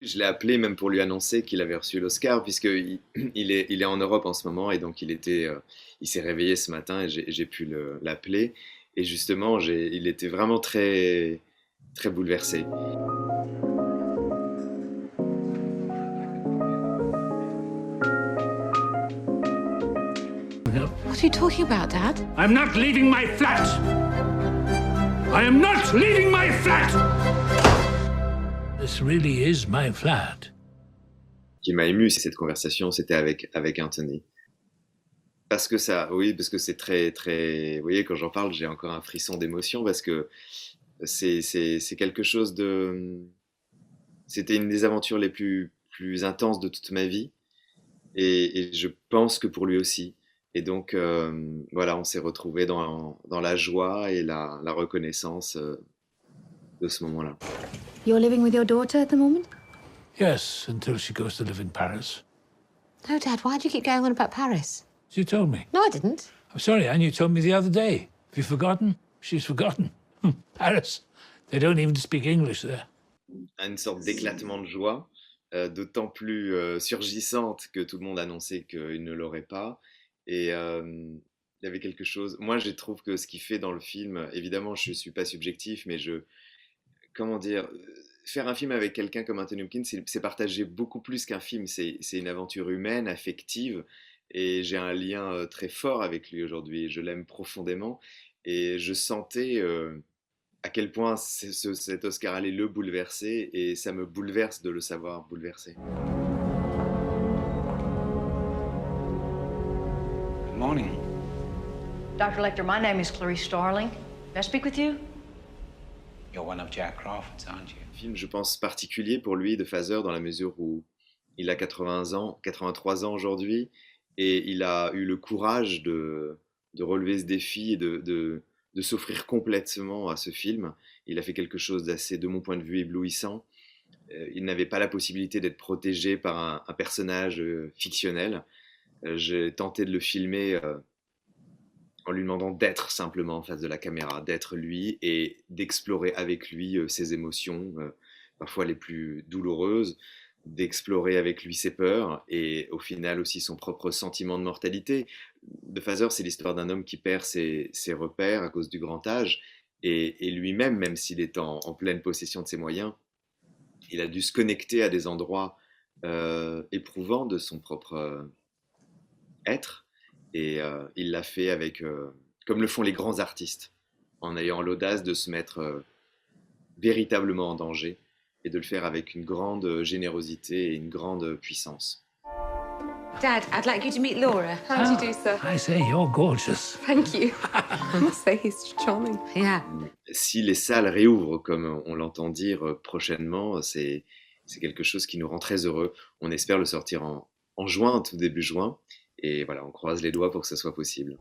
Je l'ai appelé même pour lui annoncer qu'il avait reçu l'Oscar, puisqu'il il est en Europe en ce moment, et donc il s'est réveillé ce matin et j'ai pu l'appeler. Et justement, il était vraiment très, très bouleversé. What are you talking about, Dad? I'm not leaving my flat! I am not leaving my flat! This really is my flat. Ce qui m'a ému, c'est cette conversation, c'était avec Anthony. Parce que oui, parce que c'est très, très. Vous voyez, quand j'en parle, j'ai encore un frisson d'émotion parce que c'est quelque chose de. C'était une des aventures les plus intenses de toute ma vie, et je pense que pour lui aussi. Et donc, voilà, on s'est retrouvés dans la joie et la reconnaissance de ce moment-là. You're living with your daughter at the moment? Yes, until she goes to live in Paris. No, Dad, why do you keep going on about Paris? You told me. No, I didn't. I'm sorry, Anne, you told me the other day. Have you forgotten? She's forgotten. Paris. They don't even speak English there. Une sorte d'éclatement de joie, d'autant plus surgissante que tout le monde annonçait qu'il ne l'aurait pas. Et il y avait quelque chose. Moi, je trouve que ce qu'il fait dans le film, évidemment, je ne suis pas subjectif, mais comment dire, faire un film avec quelqu'un comme Anthony Hopkins, c'est partager beaucoup plus qu'un film. C'est une aventure humaine, affective, et j'ai un lien très fort avec lui aujourd'hui. Je l'aime profondément, et je sentais à quel point cet Oscar allait le bouleverser, et ça me bouleverse de le savoir bouleversé. Good morning. Dr. Lecter, my name is Clarice Starling. May I speak with you? You're one of Jack Crawford's, aren't you? Film, je pense, particulier pour lui de Fazer, dans la mesure où il a 80 ans, 83 ans aujourd'hui, et il a eu le courage de relever ce défi et de s'offrir complètement à ce film. Il a fait quelque chose d'assez, de mon point de vue, éblouissant. Il n'avait pas la possibilité d'être protégé par un personnage fictionnel. J'ai tenté de le filmer en lui demandant d'être simplement en face de la caméra, d'être lui et d'explorer avec lui ses émotions, parfois les plus douloureuses, d'explorer avec lui ses peurs et au final aussi son propre sentiment de mortalité. The Father, c'est l'histoire d'un homme qui perd ses repères à cause du grand âge, et lui-même, même s'il est en pleine possession de ses moyens, il a dû se connecter à des endroits éprouvants de son propre être. Et il l'a fait comme le font les grands artistes, en ayant l'audace de se mettre véritablement en danger et de le faire avec une grande générosité et une grande puissance. Dad, I'd like you to meet Laura. How do you do, sir? I say, you're gorgeous. Thank you. I must say he's charming. Yeah. Si les salles réouvrent, comme on l'entend dire prochainement, c'est quelque chose qui nous rend très heureux. On espère le sortir en juin, tout début juin. Et voilà, on croise les doigts pour que ce soit possible.